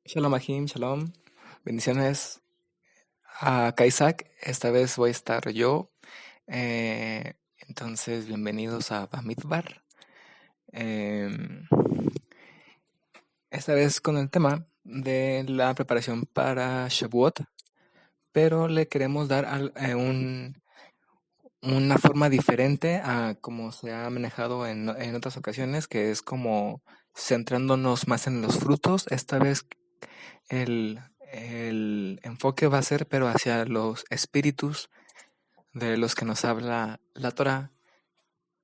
Shalom Ahim, shalom. Bendiciones a Kaisak. Esta vez voy a estar yo. Entonces, bienvenidos a Bamidbar. Em, Esta vez con el tema de la preparación para Shavuot, pero le queremos dar una forma diferente a como se ha manejado en otras ocasiones, que es como centrándonos más en los frutos. Esta vez el enfoque va a ser, pero hacia los espíritus de los que nos habla la Torah,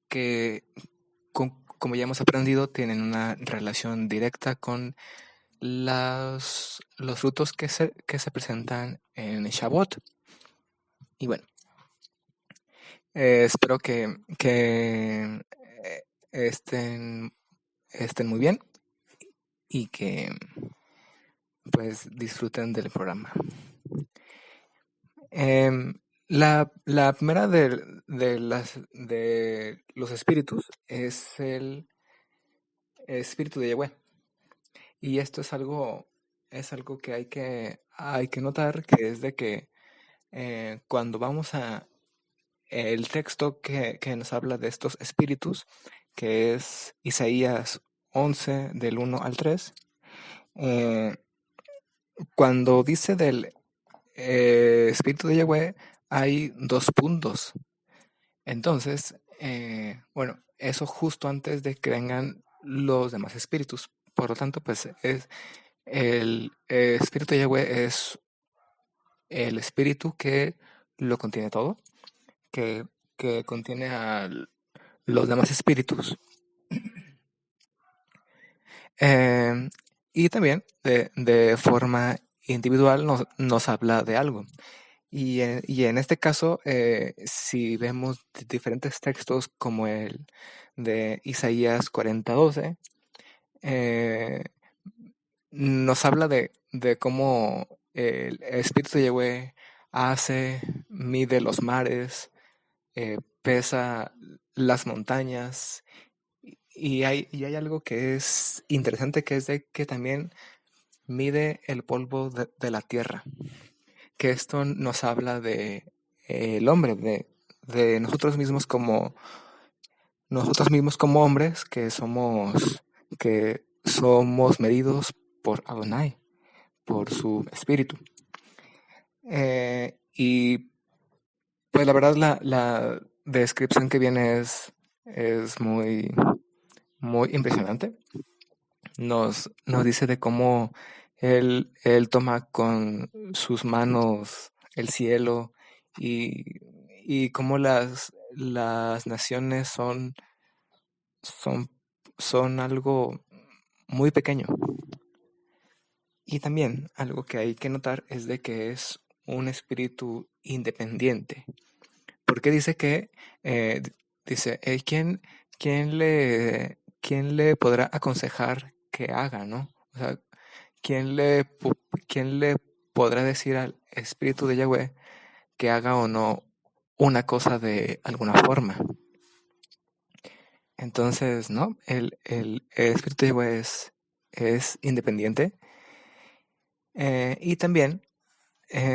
que, como ya hemos aprendido, tienen una relación directa con los frutos que se presentan en Shavuot. Y bueno, espero que estén muy bien y que pues disfruten del programa. La primera de los espíritus es el espíritu de Yahweh. Y esto es algo que hay que notar, que es de que cuando vamos a el texto que nos habla de estos espíritus, que es Isaías 11, del 1 al 3, eh, cuando dice del espíritu de Yahweh, hay dos puntos. Entonces, bueno, eso justo antes de que vengan los demás espíritus. Por lo tanto, pues es el espíritu de Yahweh es el espíritu que lo contiene todo, que, que contiene a los demás espíritus. Eh, y también de forma individual nos habla de algo. Y en este caso, si vemos diferentes textos como el de Isaías 40:12, eh, nos habla de cómo el Espíritu de Yahweh mide los mares, pesa las montañas, y hay algo que es interesante, que es de que también mide el polvo de la tierra, que esto nos habla de el hombre, de nosotros mismos como hombres, que somos medidos por Adonai, por su espíritu. Y pues la verdad la descripción que viene es muy, muy impresionante. Nos dice de cómo él toma con sus manos el cielo, y cómo las naciones son, son algo muy pequeño. Y también algo que hay que notar es de que es un espíritu independiente. Porque dice que, eh, dice, ¿quién le podrá aconsejar que haga, no? O sea, ¿quién le podrá decir al espíritu de Yahweh que haga o no una cosa de alguna forma? Entonces, ¿no? El espíritu de Yahweh es independiente. Y también,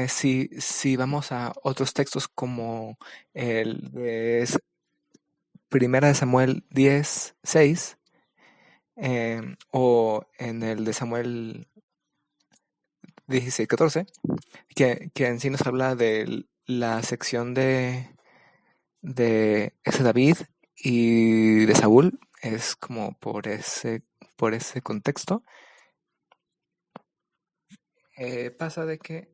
si vamos a otros textos como el de Primera de Samuel 10:6, o en el de Samuel 16:14, que en sí nos habla de la sección de ese David y de Saúl, es como por ese contexto. Pasa de que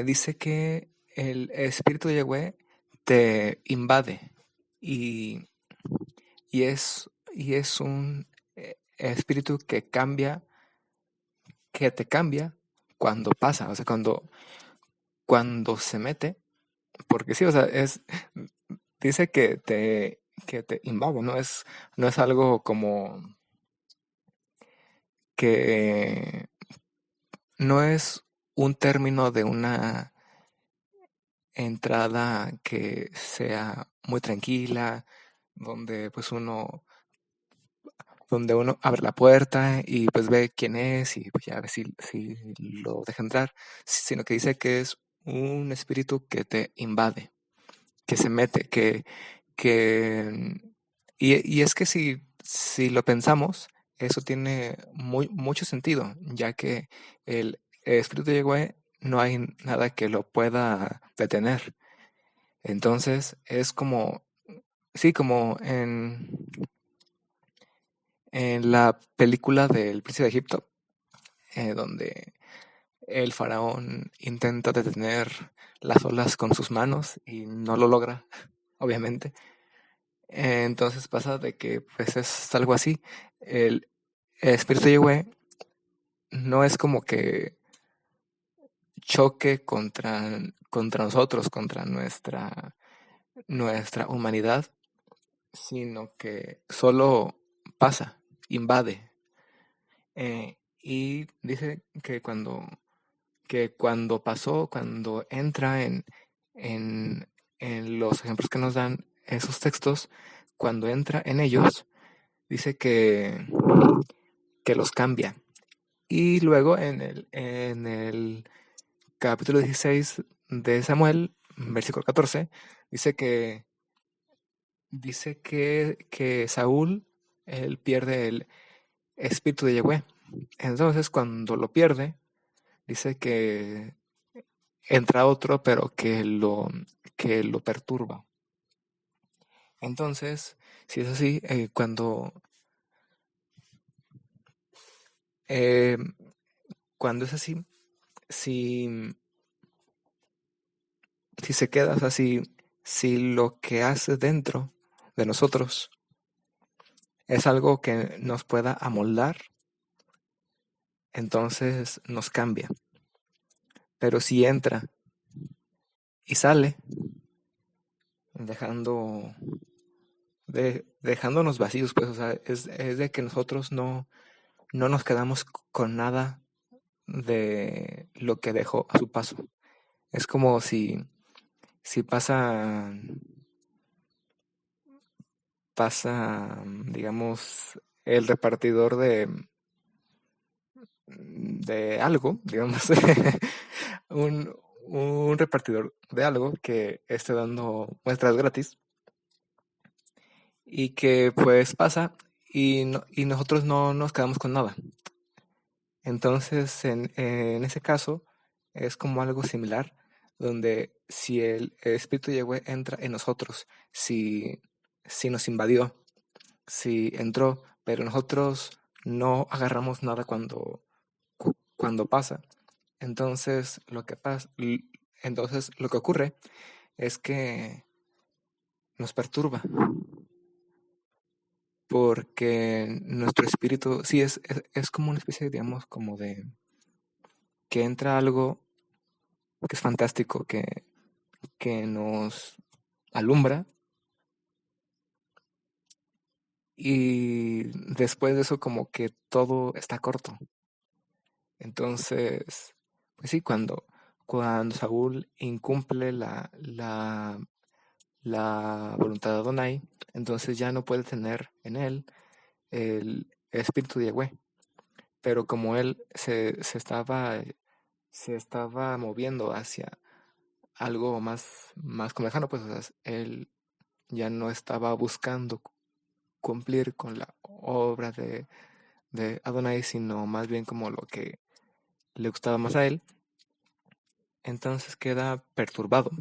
dice que el espíritu de Yahweh te invade, y, y es un espíritu que te cambia cuando pasa, o sea, cuando se mete, porque sí, o sea, dice que te invade, no es algo como que, no es un término de una entrada que sea muy tranquila, donde pues uno donde uno abre la puerta y pues ve quién es y pues ya ve si lo deja entrar, sino que dice que es un espíritu que te invade, que se mete, que y es que si lo pensamos, eso tiene mucho sentido, ya que el espíritu de Yahweh no hay nada que lo pueda detener. Entonces es como, sí, como en la película del Príncipe de Egipto, donde el faraón intenta detener las olas con sus manos y no lo logra, obviamente. Entonces pasa de que pues es algo así. El espíritu de Yahweh no es como que choque contra nosotros, contra nuestra humanidad, sino que solo pasa, invade. Y dice que cuando pasó, cuando entra en, en los ejemplos que nos dan esos textos, cuando entra en ellos, dice que los cambia. Y luego en el capítulo 16 de Samuel, versículo 14, dice que Saúl, él pierde el espíritu de Yahweh. Entonces, cuando lo pierde, dice que entra otro, pero que lo perturba. Entonces, si es así, eh, cuando es así, si, si se queda, o sea, si lo que hace dentro de nosotros es algo que nos pueda amoldar, entonces nos cambia. Pero si entra y sale, dejando, dejándonos vacíos, pues, o sea, es de que nosotros no nos quedamos con nada de lo que dejó a su paso. Es como si pasa, digamos, el repartidor de algo, digamos, un, un repartidor de algo que esté dando muestras gratis y que pues pasa y nosotros no nos quedamos con nada. Entonces, en ese caso, es como algo similar, donde si el Espíritu de Yahweh entra en nosotros, si nos invadió, si entró, pero nosotros no agarramos nada cuando pasa, entonces lo que ocurre es que nos perturba, porque nuestro espíritu, sí, es como una especie, digamos, como de que entra algo que es fantástico, que nos alumbra y después de eso como que todo está corto. Entonces, pues sí, cuando Saúl incumple la voluntad de Adonai, entonces ya no puede tener en él el espíritu de Yahweh. Pero como él se estaba moviendo hacia algo más como lejano, pues o sea, él ya no estaba buscando cumplir con la obra de Adonai, sino más bien como lo que le gustaba más a él, entonces queda perturbado.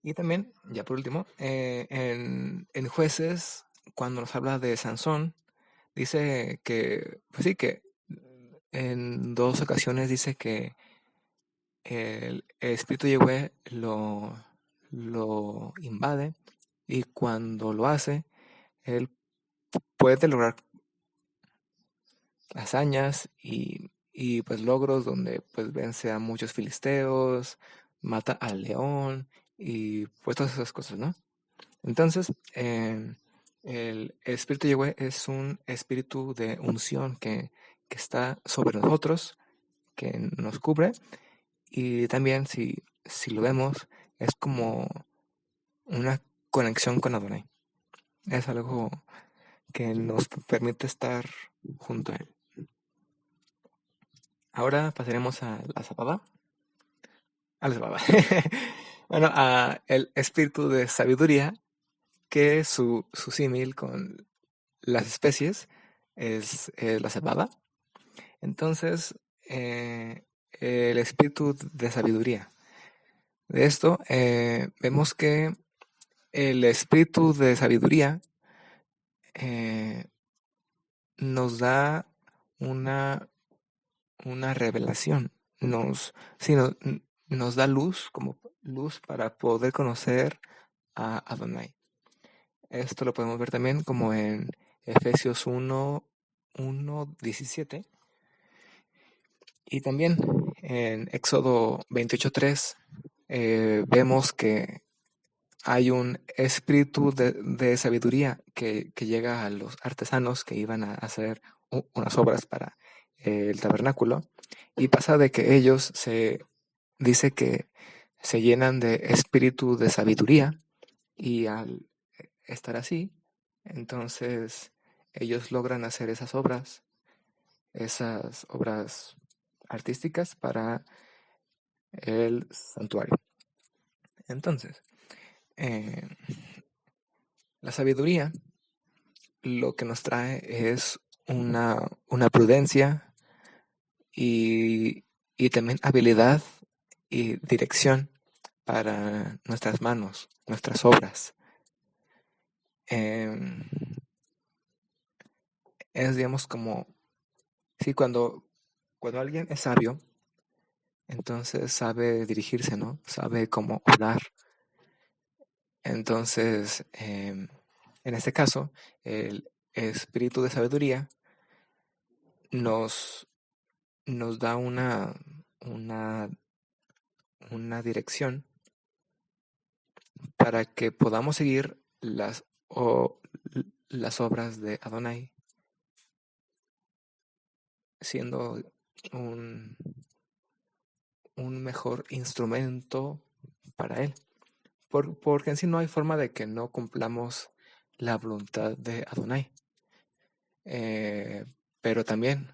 Y también, ya por último, en Jueces, cuando nos habla de Sansón, dice que, pues sí, que en dos ocasiones dice que el espíritu de Yahweh lo invade y cuando lo hace, él puede lograr hazañas y pues logros donde pues vence a muchos filisteos, mata al león y pues todas esas cosas, ¿no? Entonces, el espíritu de Yahweh es un espíritu de unción que está sobre nosotros, que nos cubre y también si lo vemos es como una conexión con Adonai. Es algo que nos permite estar junto a Él. Ahora pasaremos a la sababa. A la sababa. Bueno, a el espíritu de sabiduría, que su símil con las especies es la cebada. Entonces, el espíritu de sabiduría. De esto, vemos que el espíritu de sabiduría nos da una revelación, nos da luz, como luz para poder conocer a Adonai. Esto lo podemos ver también como en Efesios 1:17 y también en Éxodo 28:3 vemos que hay un espíritu de sabiduría que llega a los artesanos que iban a hacer unas obras para el tabernáculo, y pasa de que ellos dice que se llenan de espíritu de sabiduría, y al estar así, entonces ellos logran hacer esas obras artísticas para el santuario. Entonces, eh, la sabiduría lo que nos trae es una prudencia y también habilidad y dirección para nuestras manos, nuestras obras. Es, digamos, como, sí, cuando alguien es sabio, entonces sabe dirigirse, ¿no? Sabe cómo orar. Entonces, en este caso, el espíritu de sabiduría nos da una dirección para que podamos seguir las obras de Adonai, siendo un mejor instrumento para Él. Porque en sí no hay forma de que no cumplamos la voluntad de Adonai. Pero también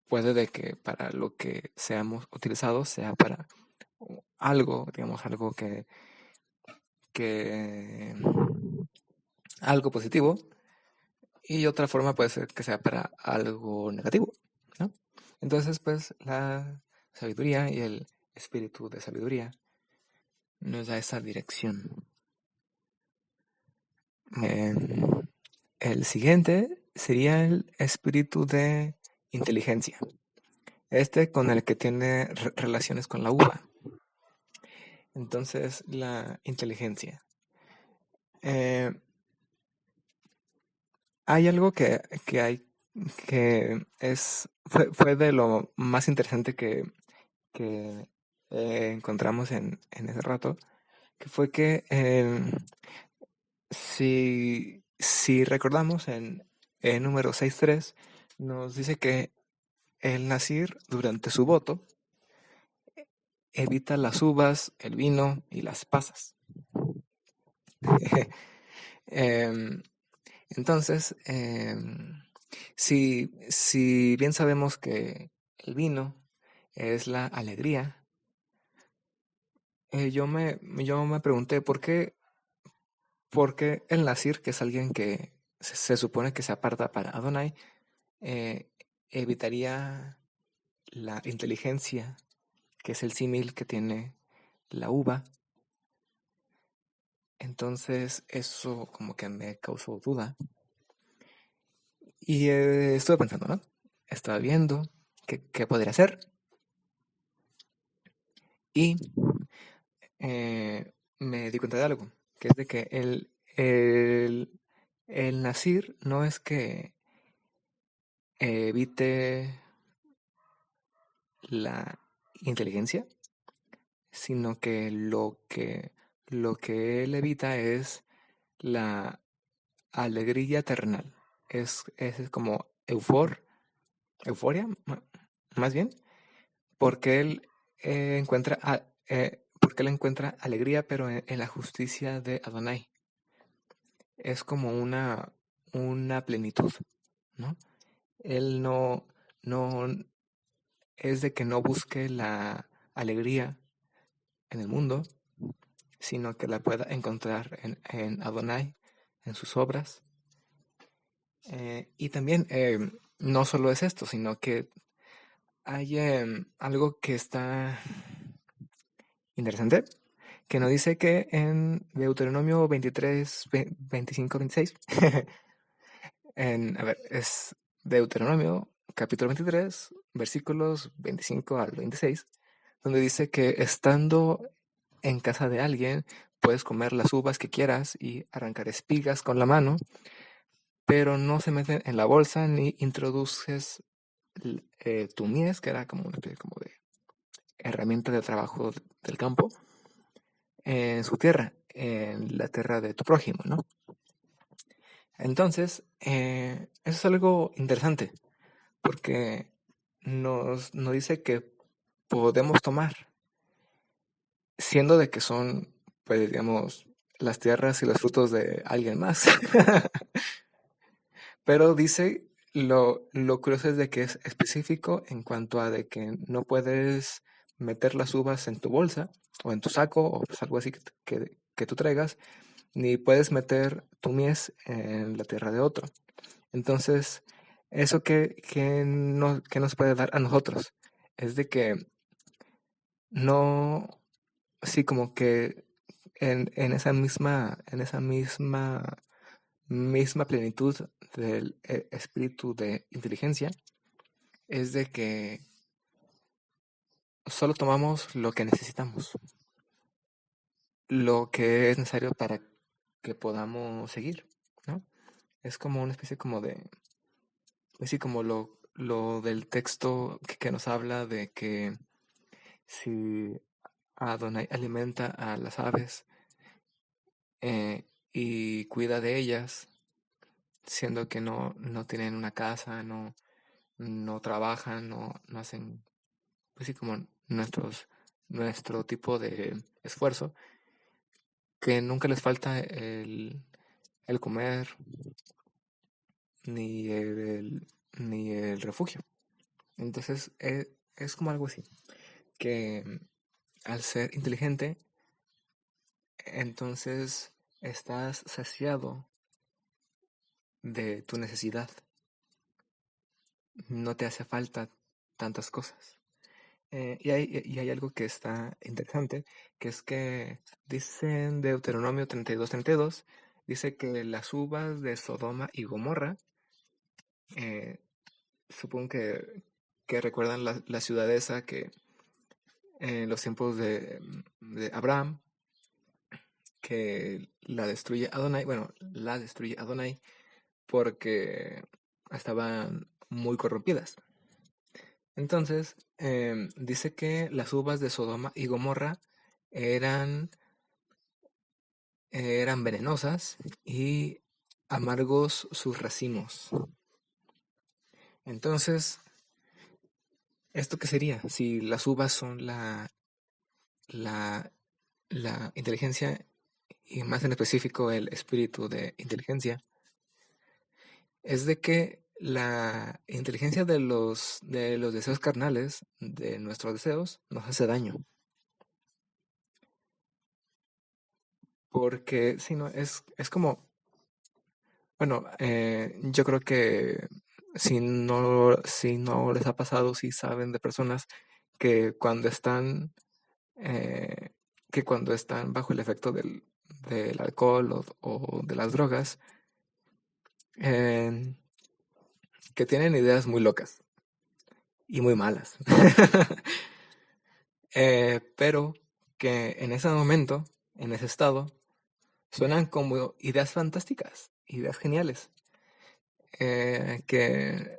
puede de que para lo que seamos utilizados sea para algo, digamos, algo que algo positivo, y otra forma puede ser que sea para algo negativo, ¿no? Entonces, pues, la sabiduría y el espíritu de sabiduría nos da esa dirección. El siguiente sería el espíritu de inteligencia. Con el que tiene relaciones con la uva. Entonces, la inteligencia. Hay algo que fue de lo más interesante que encontramos en ese rato, que fue que si recordamos en número 6:3, nos dice que el Nazir, durante su voto, evita las uvas, el vino y las pasas. Entonces, si bien sabemos que el vino es la alegría, yo me pregunté por qué el Nazir, que es alguien que se supone que se aparta para Adonai, evitaría la inteligencia, que es el símil que tiene la uva. Entonces eso como que me causó duda. Y estuve pensando, ¿no? Estaba viendo qué podría hacer. Y me di cuenta de algo, que es de que el Nazir no es que evite la inteligencia, sino que lo que él evita es la alegría terrenal. Es como euforia, más bien, porque él porque él encuentra alegría, pero en la justicia de Adonai. Es como una plenitud, ¿no? Él no es de que no busque la alegría en el mundo, sino que la pueda encontrar en Adonai, en sus obras. Y también no solo es esto, sino que hay algo que está interesante, que nos dice que en Deuteronomio 23, 25, 26, a ver, es Deuteronomio capítulo 23, versículos 25 al 26, donde dice que estando en casa de alguien puedes comer las uvas que quieras y arrancar espigas con la mano, pero no se meten en la bolsa ni introduces tu mies, que era como una especie como de herramienta de trabajo del campo, en su tierra, en la tierra de tu prójimo, ¿no? Entonces, eso es algo interesante, porque nos dice que podemos tomar, siendo de que son, pues digamos, las tierras y los frutos de alguien más. Pero dice, lo curioso es de que es específico en cuanto a de que no puedes meter las uvas en tu bolsa o en tu saco o pues algo así que tú traigas, ni puedes meter tu mies en la tierra de otro. Entonces, eso que nos puede dar a nosotros es de que no, sí, como que en esa misma plenitud del espíritu de inteligencia, es de que solo tomamos lo que necesitamos, lo que es necesario para que podamos seguir, ¿no? Es como una especie como de, así como lo del texto que nos habla de que si Adonai alimenta a las aves y cuida de ellas, siendo que no tienen una casa, no trabajan, no hacen, pues sí, como nuestro tipo de esfuerzo, que nunca les falta el comer ni ni el refugio. Entonces es como algo así, que al ser inteligente, entonces estás saciado de tu necesidad, no te hace falta tantas cosas. Y hay algo que está interesante, que es que dicen Deuteronomio 32:32, dice que las uvas de Sodoma y Gomorra, eh, supongo que recuerdan la ciudad esa que en los tiempos de Abraham, que la destruye Adonai, bueno, la destruye Adonai porque estaban muy corrompidas. Entonces, dice que las uvas de Sodoma y Gomorra eran, eran venenosas y amargos sus racimos. Entonces, ¿esto qué sería? Si las uvas son la, la inteligencia y más en específico el espíritu de inteligencia, es de que la inteligencia de los deseos carnales, de nuestros deseos, nos hace daño. Porque si no, es como, bueno, yo creo que si no les ha pasado, si saben de personas que cuando están, eh, que cuando están bajo el efecto del alcohol o de las drogas, eh, que tienen ideas muy locas y muy malas. Pero que en ese momento, en ese estado, suenan como ideas fantásticas, ideas geniales, que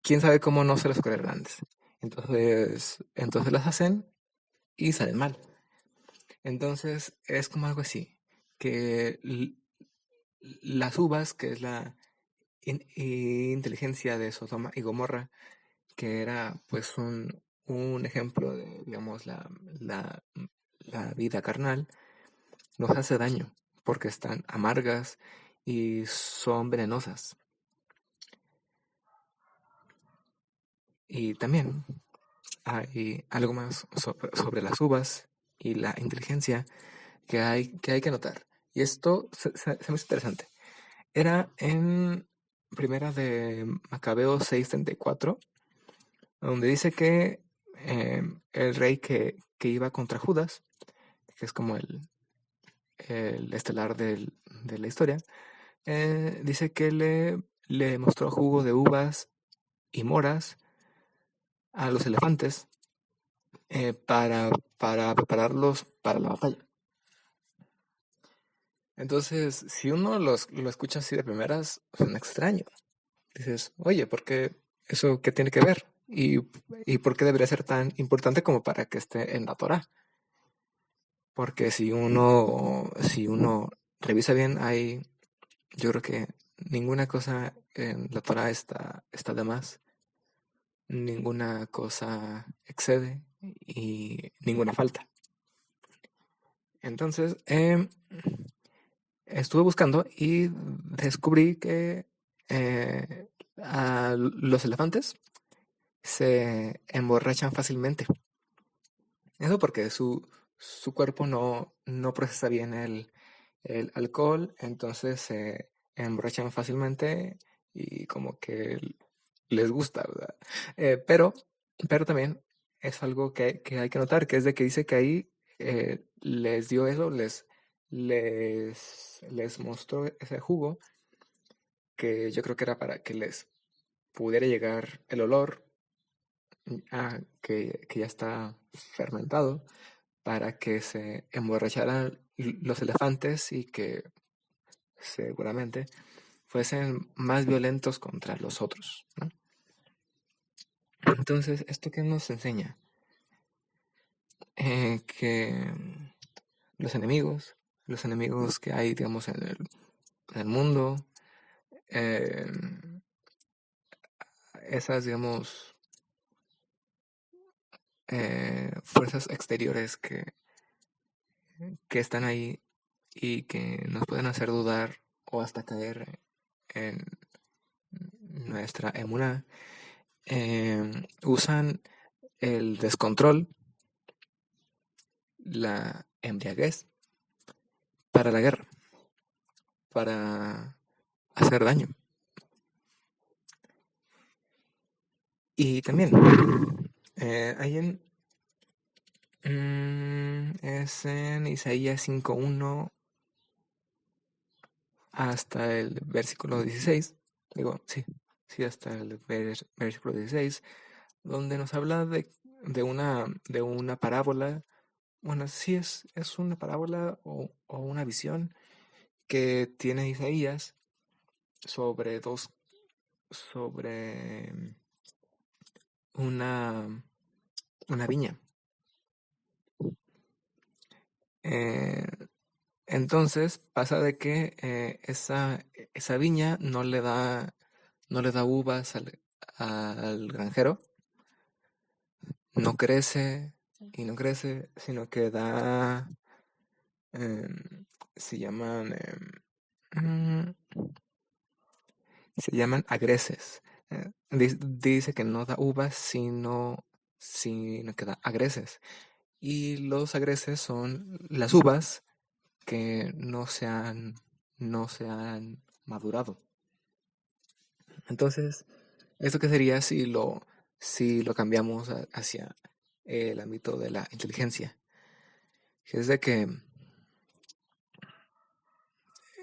quién sabe cómo no se les ocurrieron antes. Entonces las hacen y salen mal. Entonces es como algo así, que las uvas, que es la inteligencia de Sodoma y Gomorra, que era pues un ejemplo de, digamos, la, la vida carnal, nos hace daño porque están amargas y son venenosas. Y también hay algo más sobre las uvas y la inteligencia que hay que notar. Y esto se me hizo interesante. Era en Primera de Macabeo 6:34, donde dice que el rey que iba contra Judas, que es como el estelar de la historia, dice que le mostró jugo de uvas y moras a los elefantes para prepararlos para la batalla. Entonces, si uno lo escucha así de primeras, suena extraño. Dices, oye, ¿por qué eso qué tiene que ver? ¿Y por qué debería ser tan importante como para que esté en la Torá? Porque si uno revisa bien, yo creo que ninguna cosa en la Torá está de más, ninguna cosa excede y ninguna falta. Entonces, estuve buscando y descubrí que a los elefantes se emborrachan fácilmente. Eso porque su cuerpo no procesa bien el alcohol, entonces se emborrachan fácilmente y como que les gusta, ¿verdad? Pero también es algo que hay que notar, que es de que dice que ahí les dio eso, les mostró ese jugo que yo creo que era para que les pudiera llegar el olor que ya está fermentado, para que se emborracharan los elefantes y que seguramente fuesen más violentos contra los otros, ¿no? Entonces, ¿esto qué nos enseña? Que los enemigos que hay, digamos, en el mundo, eh, esas, digamos, fuerzas exteriores que están ahí y que nos pueden hacer dudar o hasta caer en nuestra emuná, usan el descontrol, la embriaguez para la guerra, para hacer daño. Y también hay es en Isaías 5:1 hasta el versículo 16, digo, sí, hasta el versículo 16, donde nos habla de una parábola. Bueno, sí es una parábola o una visión que tiene Isaías sobre una viña. Eh, entonces pasa de que esa viña no le da uvas al granjero, no crece y no crece, sino que em, se llaman, em, se llaman agreces. Dice que no da uvas, sino que da agreces. Y los agreces son las uvas que no se han madurado. Entonces, ¿esto qué sería si lo cambiamos hacia el ámbito de la inteligencia? Que es de que,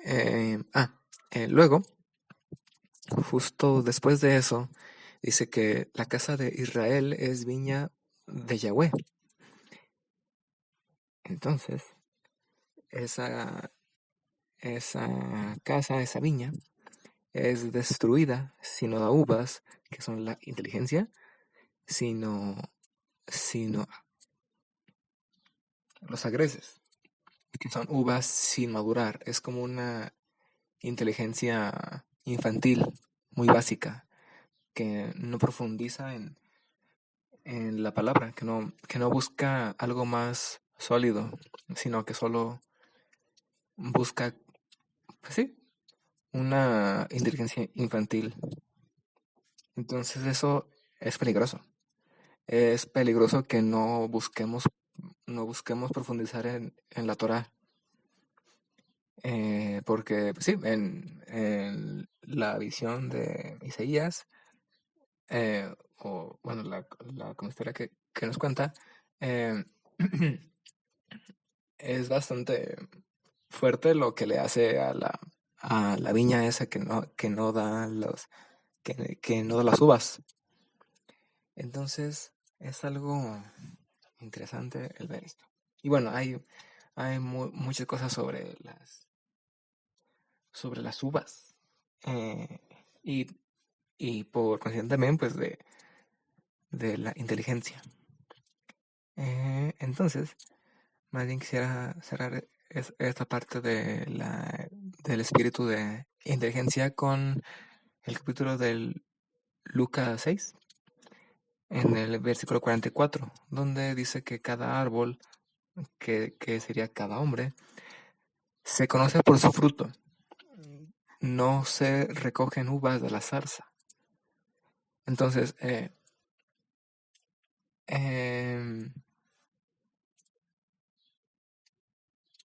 eh, luego, justo después de eso, dice que la casa de Israel es viña de Yahweh. Entonces, esa casa, esa viña, es destruida si no da uvas, que son la inteligencia, sino, sino los agreces, que son uvas sin madurar. Es como una inteligencia infantil, muy básica, que no profundiza en la palabra, que no busca algo más sólido, sino que solo busca, pues sí, una inteligencia infantil. Entonces eso es peligroso. Es peligroso que no busquemos profundizar en la Torá. Porque pues sí, en la visión de Isaías, o bueno, la como historia que nos cuenta, eh, es bastante fuerte lo que le hace a la viña esa que no da que no da las uvas. Entonces, es algo interesante el ver esto. Y bueno, hay muchas cosas sobre las uvas. eh, y, y por consiguiente también, pues, de la inteligencia. Entonces, más bien quisiera cerrar esta parte del espíritu de inteligencia con el capítulo del Lucas 6, en el versículo 44, donde dice que cada árbol, que sería cada hombre, se conoce por su fruto. No se recogen uvas de la zarza. Entonces, em,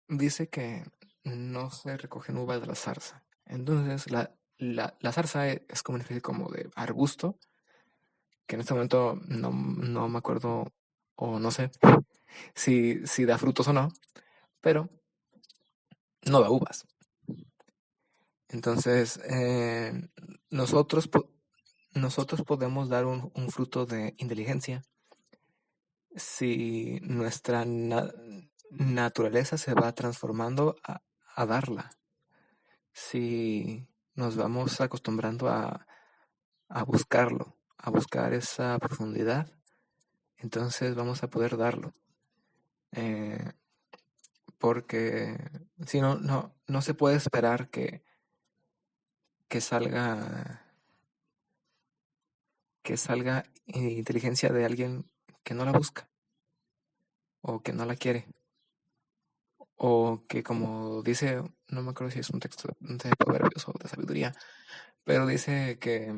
dice que no se recogen uvas de la zarza. Entonces, la zarza es como una especie como de arbusto, que en este momento no me acuerdo o no sé si da frutos o no, pero no da uvas. Entonces, nosotros podemos dar un fruto de inteligencia si nuestra naturaleza se va transformando a darla. Si nos vamos acostumbrando a buscarlo, a buscar esa profundidad, entonces vamos a poder darlo. Porque si no se puede esperar que salga inteligencia de alguien que no la busca o que no la quiere. O que, como dice, no me acuerdo si es un texto de Proverbios o de sabiduría, pero dice que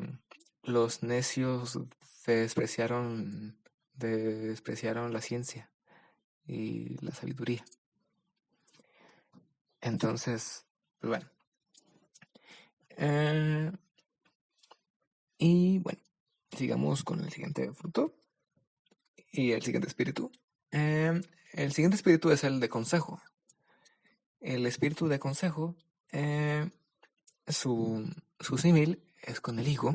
los necios despreciaron la ciencia y la sabiduría. Entonces, pues bueno. Y bueno, sigamos con el siguiente fruto y el siguiente espíritu. El siguiente espíritu es el de consejo. El espíritu de consejo, su símil es con el higo.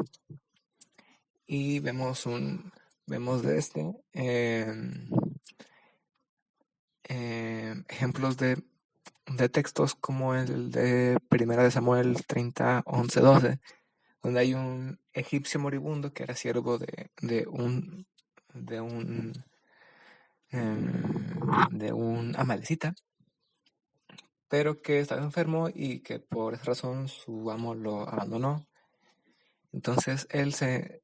Y vemos de ejemplos de textos como el de Primera de Samuel 30, 11, 12, donde hay un egipcio moribundo que era siervo de un amalecita, pero que estaba enfermo y que por esa razón su amo lo abandonó. Entonces él se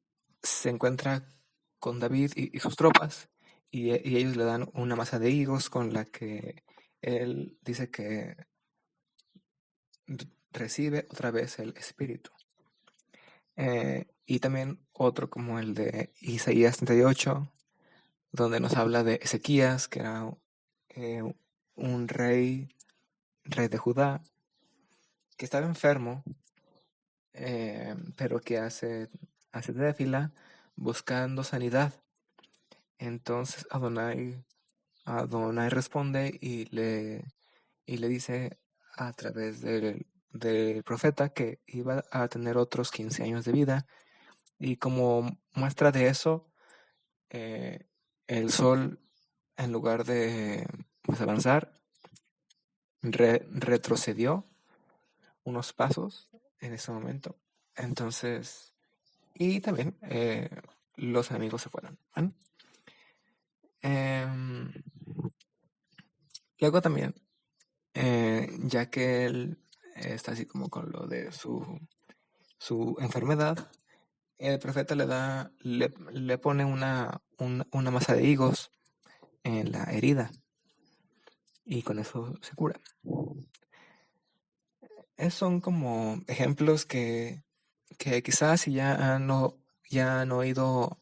encuentra con David y sus tropas, y ellos le dan una masa de higos con la que él dice que recibe otra vez el espíritu. Y también otro como el de Isaías 38, donde nos habla de Ezequías, que era un rey de Judá, que estaba enfermo, pero que hace tefila buscando sanidad. Entonces Adonai responde y le dice a través del profeta que iba a tener otros 15 años de vida. Y como muestra de eso, el sol, en lugar de pues, avanzar, retrocedió unos pasos en ese momento. Entonces, y también los enemigos se fueron. ¿Vale? Luego también, ya que él está así como con lo de su enfermedad, el profeta le pone una masa de higos en la herida y con eso se cura. son como ejemplos que quizás si ya han oído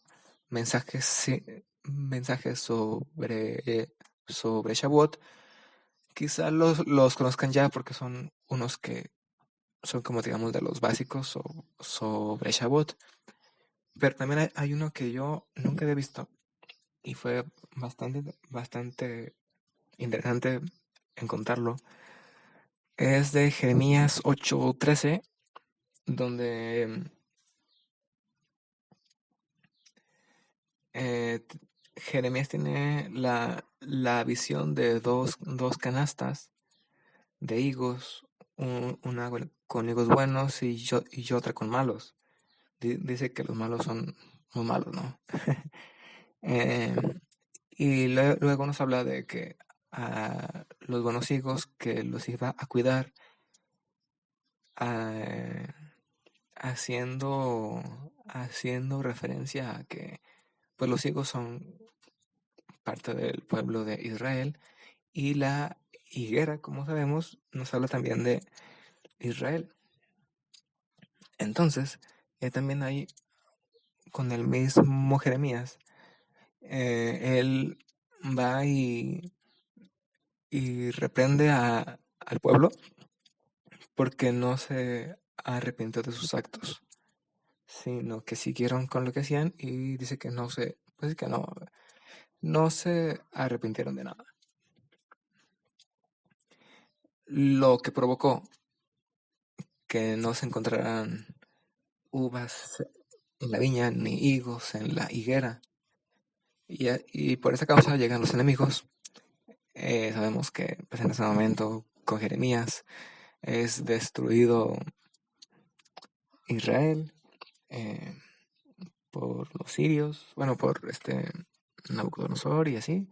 mensajes, mensajes sobre Shavuot, quizás los conozcan ya porque son unos que son como digamos de los básicos sobre Shavuot. Pero también hay uno que yo nunca había visto y fue bastante interesante encontrarlo. Es de Jeremías 8:13, donde eh, Jeremías tiene la visión de dos canastas de higos, una con higos buenos y otra con malos. Dice que los malos son muy malos, ¿no? Eh, y luego nos habla de que a los buenos higos que los iba a cuidar, ah, haciendo referencia a que pues los higos son parte del pueblo de Israel y la higuera, como sabemos, nos habla también de Israel. Entonces, también hay con el mismo Jeremías, él va y reprende al pueblo porque no se arrepintió de sus actos, sino que siguieron con lo que hacían y dice que pues que no se arrepintieron de nada. Lo que provocó que no se encontraran uvas en la viña ni higos en la higuera. Y por esa causa llegan los enemigos. Sabemos que pues, en ese momento con Jeremías es destruido Israel eh, por los sirios, bueno, por Nabucodonosor y así.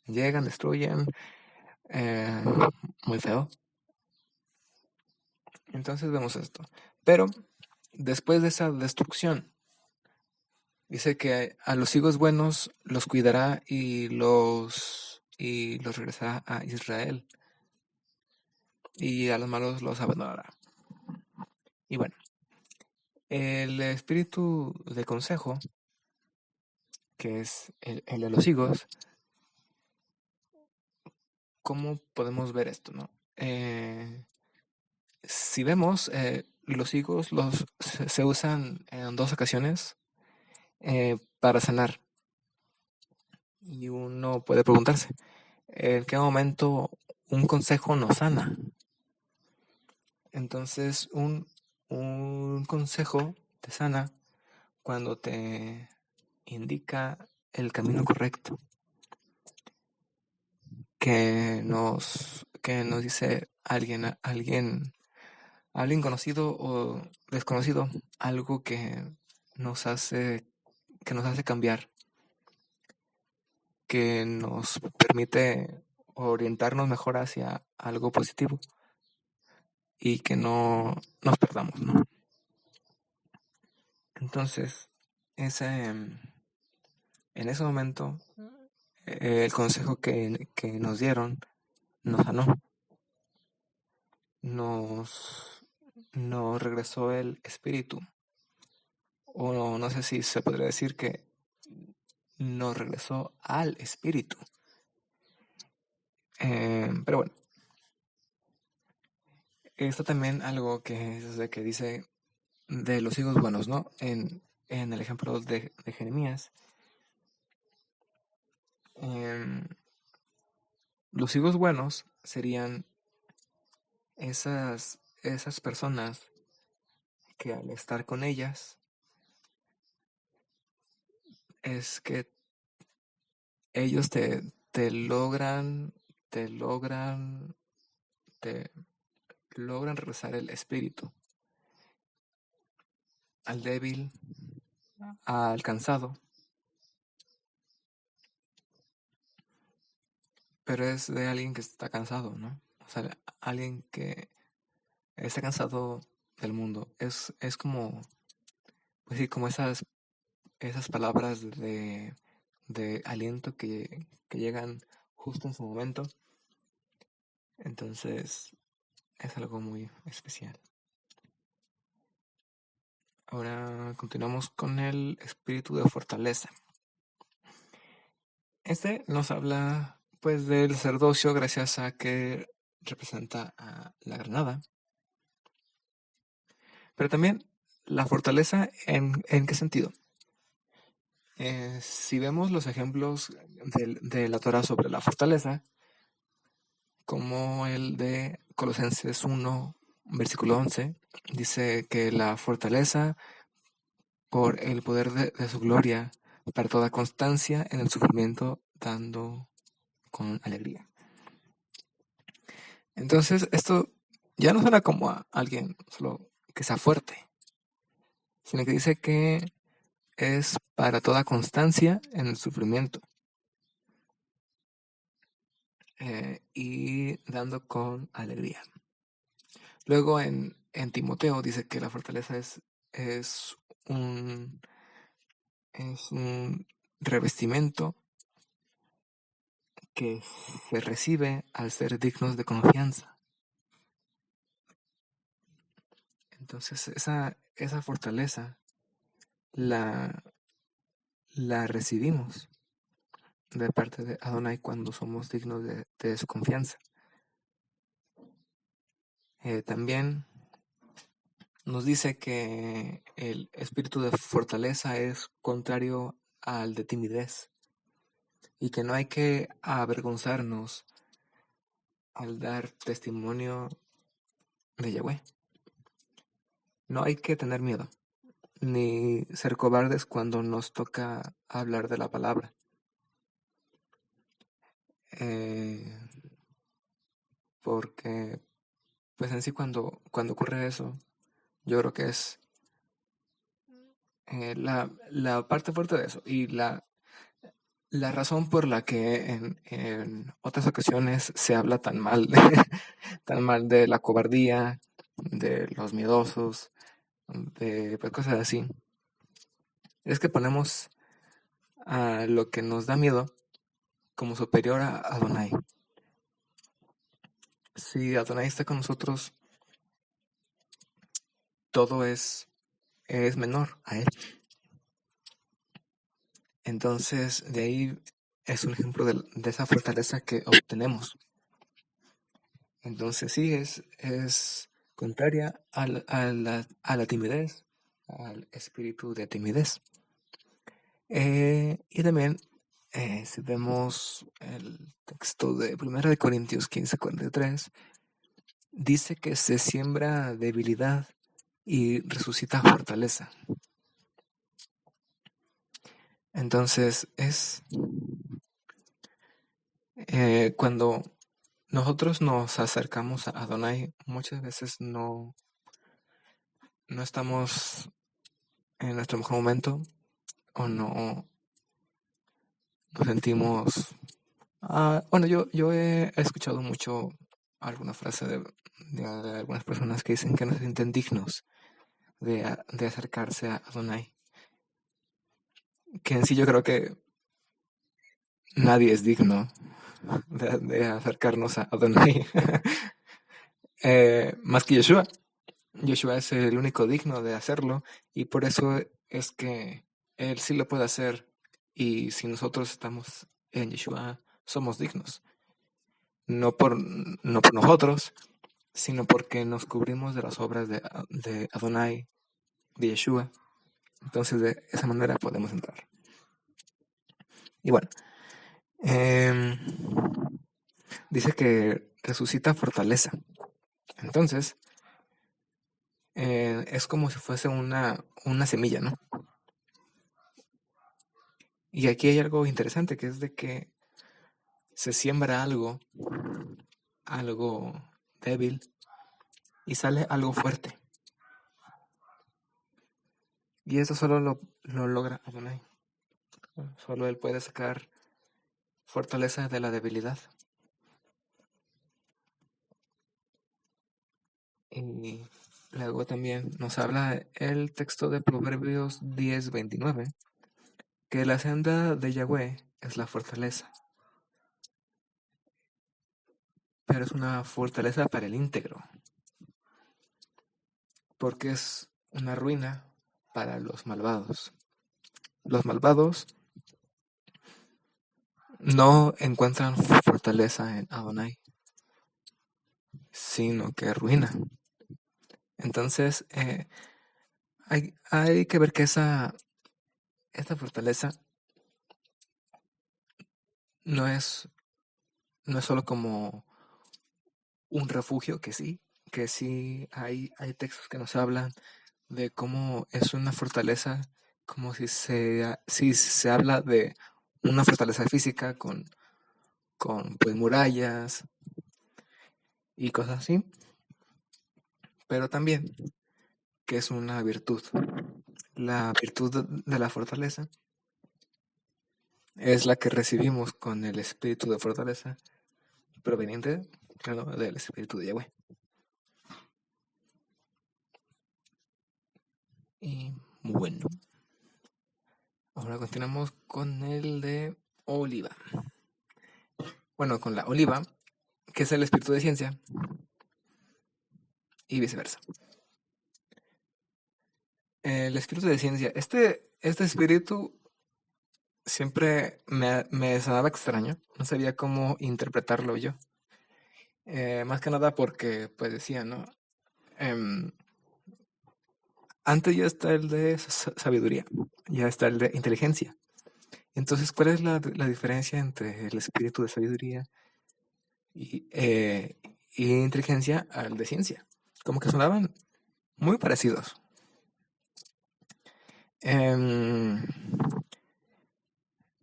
Llegan, destruyen, eh, muy feo. Entonces vemos esto. Pero después de esa destrucción, dice que a los higos buenos los cuidará y los regresará a Israel, y a los malos los abandonará. Y bueno, el espíritu de consejo, que es el de los higos, ¿cómo podemos ver esto, no? Si vemos, los higos se usan en dos ocasiones para sanar. Y uno puede preguntarse, ¿en qué momento un consejo nos sana? Entonces, un consejo te sana cuando te indica el camino correcto, que nos dice alguien conocido o desconocido, algo que nos hace cambiar, que nos permite orientarnos mejor hacia algo positivo y que no nos perdamos, ¿no? Entonces, ese, en ese momento, el consejo que nos dieron nos sanó, nos regresó el espíritu, o no sé si se podría decir que nos regresó al espíritu. Pero bueno, esto también algo que es de que dice de los higos buenos, ¿no? En el ejemplo de Jeremías, em, los higos buenos serían esas personas que al estar con ellas es que ellos te logran, te logran, te logran regresar el espíritu al débil, al cansado, pero es de alguien que está cansado, ¿no? O sea, alguien que está cansado del mundo. Es como, pues sí, como esas palabras de aliento que llegan justo en su momento. Entonces, es algo muy especial. Ahora continuamos con el espíritu de fortaleza. Este nos habla pues del sacerdocio gracias a que representa a la granada. Pero también la fortaleza, ¿en qué sentido? Si vemos los ejemplos de la Torah sobre la fortaleza, como el de Colosenses 1, versículo 11, dice que la fortaleza por el poder de su gloria para toda constancia en el sufrimiento, dando con alegría. Entonces, esto ya no suena como a alguien solo que sea fuerte, sino que dice que es para toda constancia en el sufrimiento y dando con alegría. Luego en Timoteo dice que la fortaleza es un, es un revestimiento que se recibe al ser dignos de confianza. Entonces esa fortaleza la recibimos de parte de Adonai cuando somos dignos de su confianza. También nos dice que el espíritu de fortaleza es contrario al de timidez y que no hay que avergonzarnos al dar testimonio de Yahweh. No hay que tener miedo, ni ser cobardes cuando nos toca hablar de la palabra. Porque, pues en sí, cuando ocurre eso, yo creo que es la parte fuerte de eso y la razón por la que en otras ocasiones se habla tan mal tan mal de la cobardía, de los miedosos, de pues, cosas así, es que ponemos a lo que nos da miedo como superior a Adonai. Si Adonai está con nosotros, todo es menor a él. Entonces, de ahí es un ejemplo de esa fortaleza que obtenemos. Entonces, sí, es contraria a la timidez, al espíritu de timidez. Y también, si vemos el texto de 1 de Corintios 15:43, dice que se siembra debilidad y resucita fortaleza. Entonces, cuando nosotros nos acercamos a Adonai, muchas veces no estamos en nuestro mejor momento o no nos sentimos. Bueno, yo he escuchado mucho alguna frase de algunas personas que dicen que no se sienten dignos de acercarse a Adonai. Que en sí yo creo que nadie es digno de acercarnos a Adonai. Más que Yeshua. Yeshua es el único digno de hacerlo y por eso es que él sí lo puede hacer y si nosotros estamos en Yeshua somos dignos. No por nosotros, sino porque nos cubrimos de las obras de Adonai, de Yeshua. Entonces de esa manera podemos entrar. Y bueno, dice que resucita fortaleza. Entonces, es como si fuese una semilla, ¿no? Y aquí hay algo interesante, que es de que se siembra algo débil y sale algo fuerte. Y eso solo lo logra Adonai. Solo él puede sacar fortaleza de la debilidad. Y luego también nos habla el texto de Proverbios 10:29, que la senda de Yahweh es la fortaleza, pero es una fortaleza para el íntegro. porque es una ruina para los malvados. Los malvados no encuentran fortaleza en Adonai, sino que ruina. Entonces, hay que ver que esta fortaleza no es solo como un refugio, que sí hay textos que nos hablan de cómo es una fortaleza, como si se habla de una fortaleza física con pues, murallas y cosas así, pero también que es una virtud. La virtud de la fortaleza es la que recibimos con el espíritu de fortaleza proveniente, claro, del espíritu de Yahweh. Y bueno, ahora continuamos con el de oliva. Bueno, con la oliva, que es el espíritu de ciencia, y viceversa. El espíritu de ciencia, este espíritu siempre me sonaba extraño, no sabía cómo interpretarlo yo. Más que nada porque, pues decía, ¿no? Antes ya está el de sabiduría, ya está el de inteligencia. Entonces, ¿cuál es la diferencia entre el espíritu de sabiduría y inteligencia al de ciencia? Como que sonaban muy parecidos.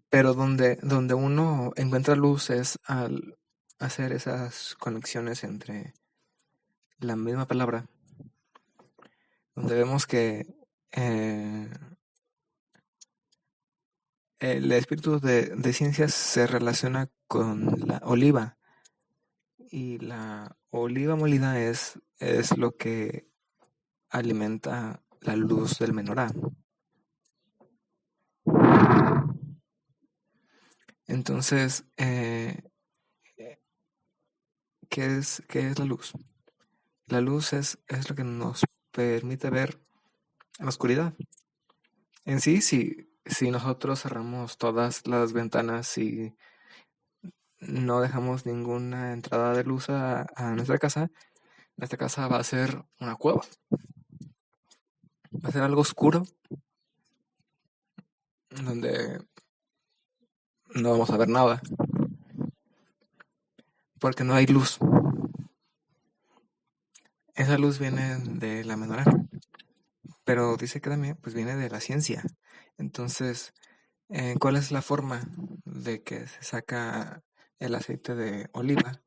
Pero donde uno encuentra luz es al hacer esas conexiones entre la misma palabra, donde vemos que el espíritu de ciencias se relaciona con la oliva, y la oliva molida es lo que alimenta la luz del menorá. Entonces, ¿qué es la luz? La luz es lo que nos permite ver en la oscuridad. En sí, si nosotros cerramos todas las ventanas y no dejamos ninguna entrada de luz a nuestra casa va a ser una cueva. Va a ser algo oscuro, donde no vamos a ver nada, porque no hay luz. Esa luz viene de la menorá, pero dice que también pues viene de la ciencia. Entonces, ¿cuál es la forma de que se saca el aceite de oliva?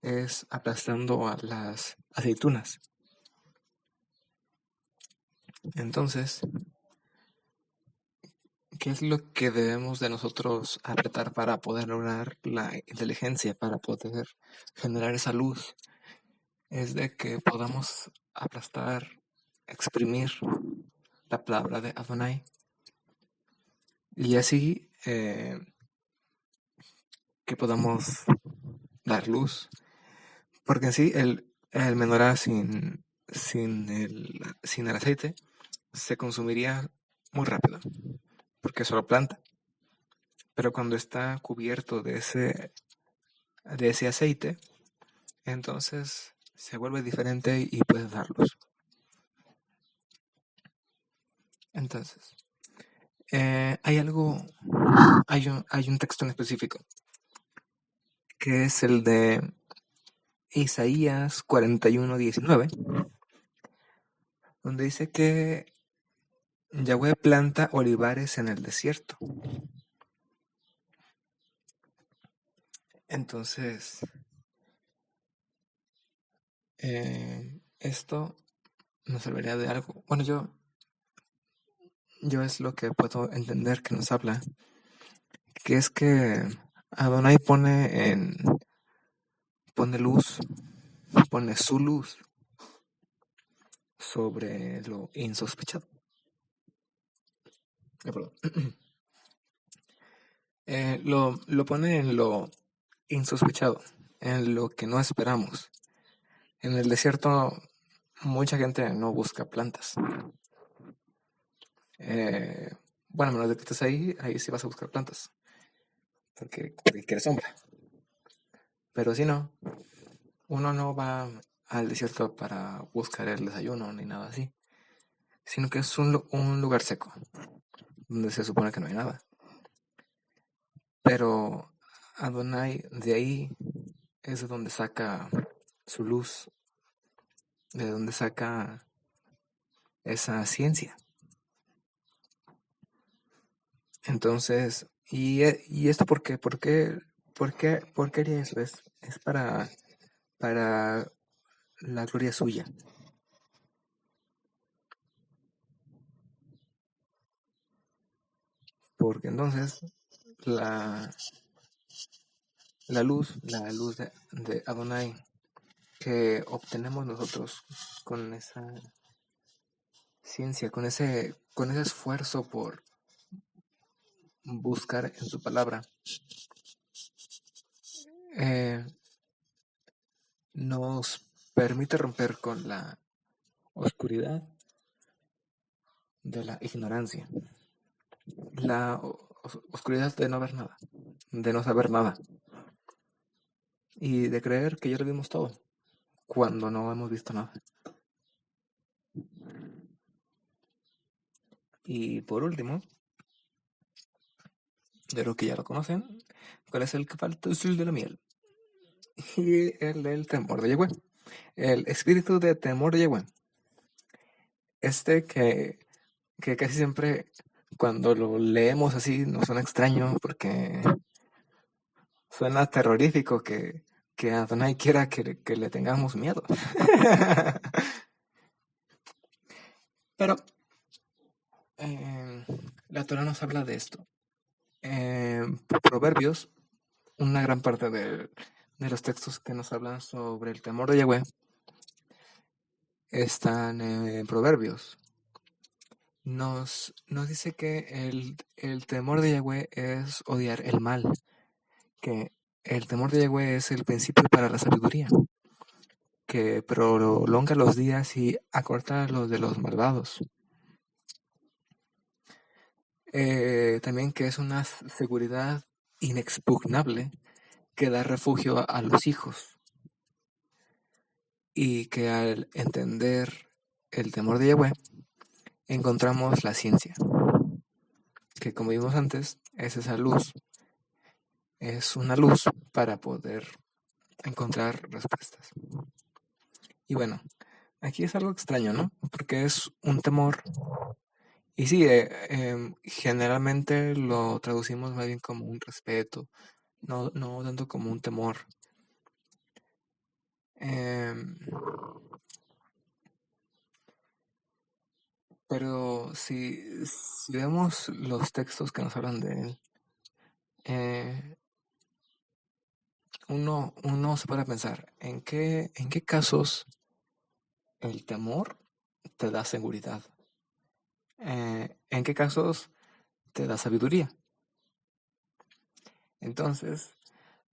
Es aplastando a las aceitunas. Entonces, ¿qué es lo que debemos de nosotros apretar para poder lograr la inteligencia, para poder generar esa luz? Es de que podamos aplastar, exprimir la palabra de Adonai, y así que podamos dar luz. Porque en sí el menorá sin el aceite se consumiría muy rápido, porque es solo planta. Pero cuando está cubierto de ese aceite, entonces se vuelve diferente y puedes dar luz. Entonces, hay un texto en específico, que es el de Isaías 41:19, donde dice que Yahweh planta olivares en el desierto. Entonces, esto nos serviría de algo. Bueno, yo es lo que puedo entender que nos habla, que es que Adonai pone luz, pone su luz sobre lo insospechado. Perdón. Lo pone en lo insospechado, en lo que no esperamos. En el desierto mucha gente no busca plantas. Bueno, a menos de que estés ahí sí vas a buscar plantas, porque quieres sombra. Pero si no, uno no va al desierto para buscar el desayuno ni nada así, sino que es un lugar seco, donde se supone que no hay nada. Pero Adonai de ahí es de donde saca su luz, de donde saca esa ciencia. Entonces, ¿y esto por qué? ¿Por qué haría eso? Es para la gloria suya. Porque entonces la, la luz de Adonai que obtenemos nosotros con esa ciencia, con ese esfuerzo por buscar en su palabra, eh, nos permite romper con la oscuridad de la ignorancia, la oscuridad de no ver nada, de no saber nada y de creer que ya lo vimos todo cuando no hemos visto nada. Y por último, de lo que ya lo conocen, ¿cuál es el que falta? Es el de la miel y el del temor de Yahweh, el espíritu de temor de Yahweh. Este que casi siempre cuando lo leemos así nos suena extraño porque suena terrorífico que Adonai quiera que le tengamos miedo. Pero la Torah nos habla de esto. Proverbios, una gran parte de los textos que nos hablan sobre el temor de Yahweh están en Proverbios. Nos dice que el temor de Yahweh es odiar el mal, que el temor de Yahweh es el principio para la sabiduría, que prolonga los días y acorta los de los malvados. También que es una seguridad inexpugnable que da refugio a los hijos y que al entender el temor de Yahweh encontramos la ciencia, que como vimos antes es esa luz, es una luz para poder encontrar respuestas. Y bueno, aquí es algo extraño, ¿no? Porque es un temor. Y sí, generalmente lo traducimos más bien como un respeto, no tanto como un temor. Em, pero si vemos los textos que nos hablan de él, eh, uno se puede pensar, en qué casos el temor te da seguridad? ¿En qué casos te da sabiduría? Entonces,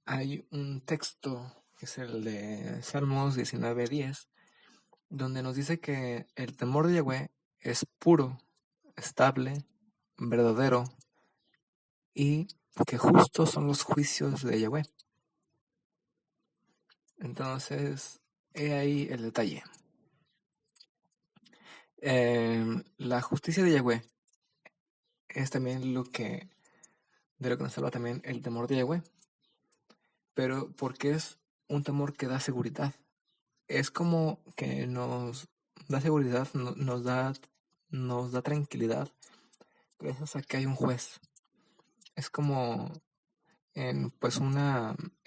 hay un texto que es el de Salmos 19:10, donde nos dice que el temor de Yahweh es puro, estable, verdadero y que justos son los juicios de Yahweh. Entonces, he ahí el detalle. La justicia de Yahweh es también de lo que nos habla también el temor de Yahweh, pero porque es un temor que da seguridad. Es como que nos da seguridad, nos da tranquilidad gracias a que hay un juez. Es como pues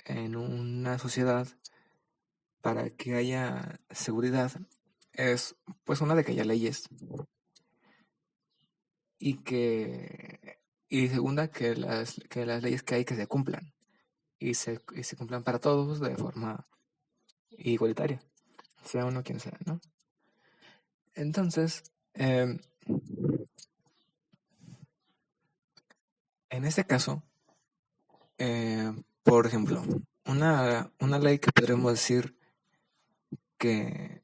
en una sociedad, para que haya seguridad, es pues una de que haya leyes y segunda que las leyes que hay que se cumplan y se cumplan para todos de forma igualitaria, sea uno quien sea, ¿no? Entonces, en este caso, por ejemplo, una ley que podríamos decir que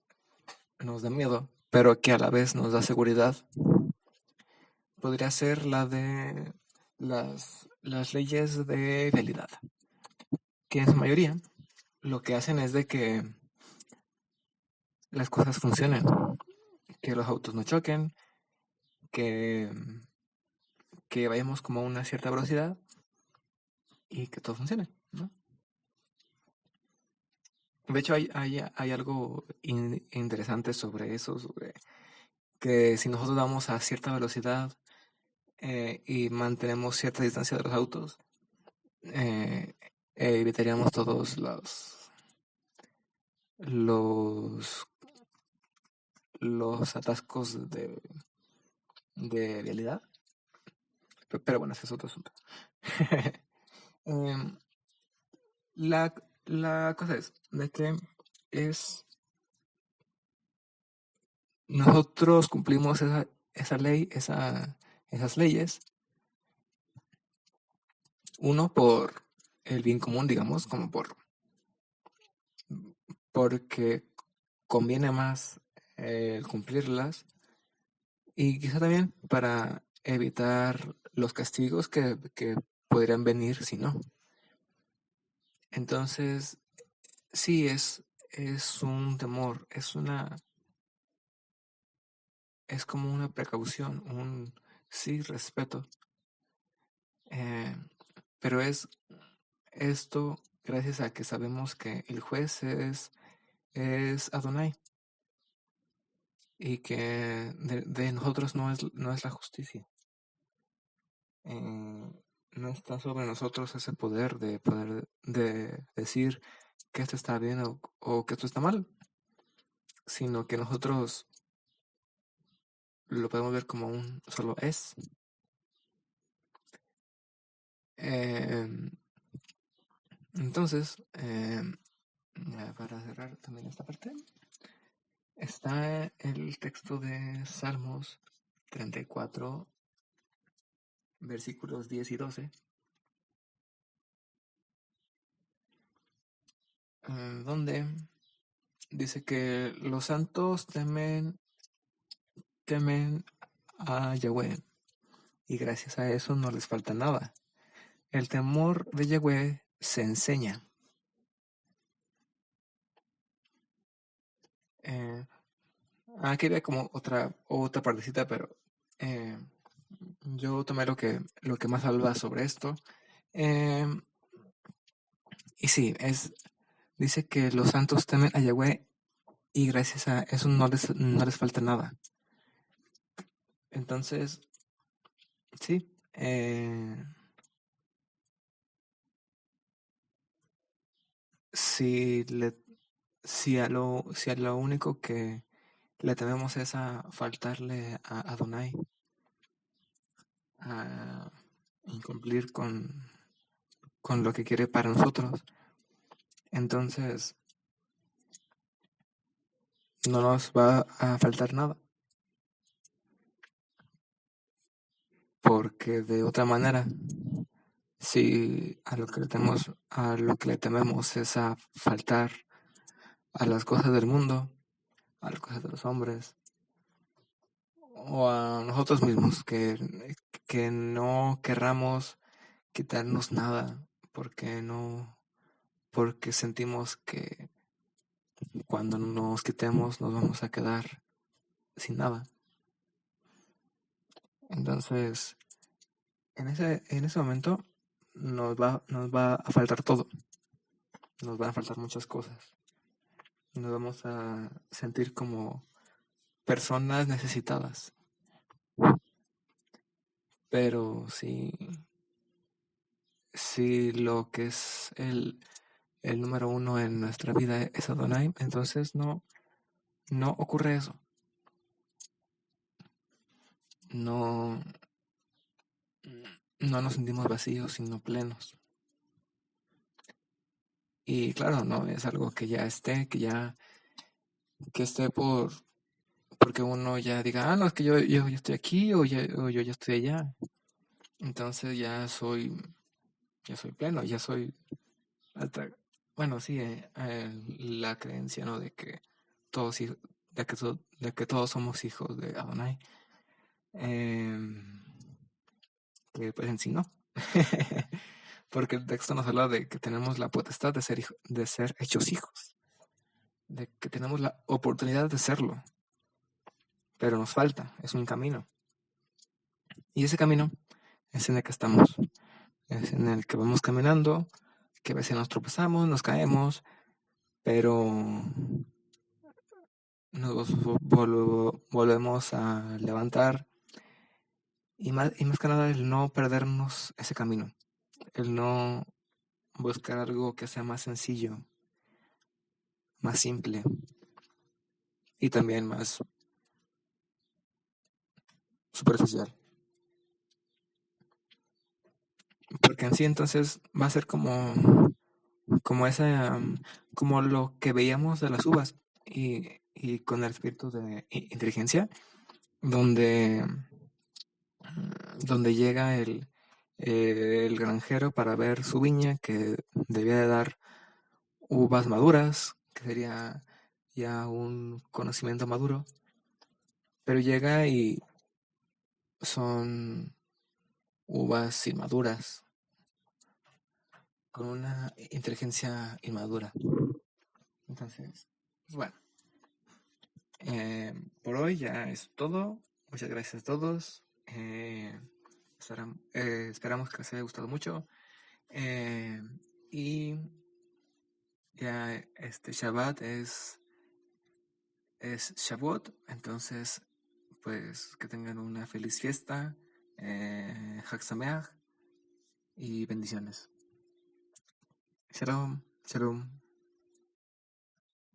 nos da miedo, pero que a la vez nos da seguridad, podría ser la de las leyes de vialidad, que en su mayoría lo que hacen es de que las cosas funcionen, que los autos no choquen, que, que vayamos como a una cierta velocidad y que todo funcione, ¿no? De hecho, hay algo interesante sobre eso, sobre que si nosotros vamos a cierta velocidad y mantenemos cierta distancia de los autos, eh, evitaríamos todos los, los atascos de vialidad. Pero bueno, ese es otro asunto. Em, la, la cosa es de que es nosotros cumplimos esa ley, esas leyes, uno por el bien común, digamos, como porque conviene más el cumplirlas y quizá también para evitar los castigos que podrían venir si no. Entonces, sí, es un temor, es como una precaución, un sí respeto, eh, pero es esto gracias a que sabemos que el juez es Adonai y que de nosotros no es la justicia. No está sobre nosotros ese poder de decir que esto está bien o que esto está mal, sino que nosotros lo podemos ver como un solo es. Em, entonces, ya para cerrar también esta parte, está el texto de Salmos 34, versículos 10 y 12, donde dice que los santos temen a Yahweh y gracias a eso no les falta nada. El temor de Yahweh se enseña. Eh, Aquí había como otra partecita, pero eh, yo tomé lo que más habla sobre esto. Eh, y sí, dice que los santos temen a Yahweh y gracias a eso no les falta nada. Entonces, sí, si, si a lo único que le tememos es a faltarle a Adonai, a incumplir con lo que quiere para nosotros, entonces no nos va a faltar nada, porque de otra manera, si a lo que le tememos es a faltar a las cosas del mundo, a las cosas de los hombres, o a nosotros mismos, que no querramos quitarnos nada, porque sentimos que cuando nos quitemos nos vamos a quedar sin nada. Entonces, en ese momento nos va a faltar todo, nos van a faltar muchas cosas. Nos vamos a sentir como personas necesitadas. Pero si lo que es el número uno en nuestra vida es Adonai, entonces no ocurre eso. No, no nos sentimos vacíos, sino plenos. Y claro, no es algo que ya que esté porque uno ya diga, no, es que yo estoy aquí o yo ya estoy allá. Entonces ya soy pleno, ya soy alta. Bueno, sí, la creencia, ¿no? De que todos, de que todos somos hijos de Adonai, que pues en sí no. Porque el texto nos habla de que tenemos la potestad de de ser hechos hijos, de que tenemos la oportunidad de serlo, pero nos falta, es un camino. Y ese camino es en el que estamos, es en el que vamos caminando, que a veces nos tropezamos, nos caemos, pero nos volvemos a levantar y más que nada el no perdernos ese camino, el no buscar algo que sea más sencillo, más simple y también más superficial. Porque en sí entonces va a ser como esa, como lo que veíamos de las uvas y con el espíritu de inteligencia, donde, donde llega el granjero para ver su viña que debía de dar uvas maduras, que sería ya un conocimiento maduro, pero llega y son uvas inmaduras, con una inteligencia inmadura. Entonces, pues bueno, por hoy ya es todo. Muchas gracias a todos. Esperamos que les haya gustado mucho. Eh, y ya este Shabbat es Shavuot. Entonces, pues que tengan una feliz fiesta. Chag Sameach y bendiciones. Shalom, shalom.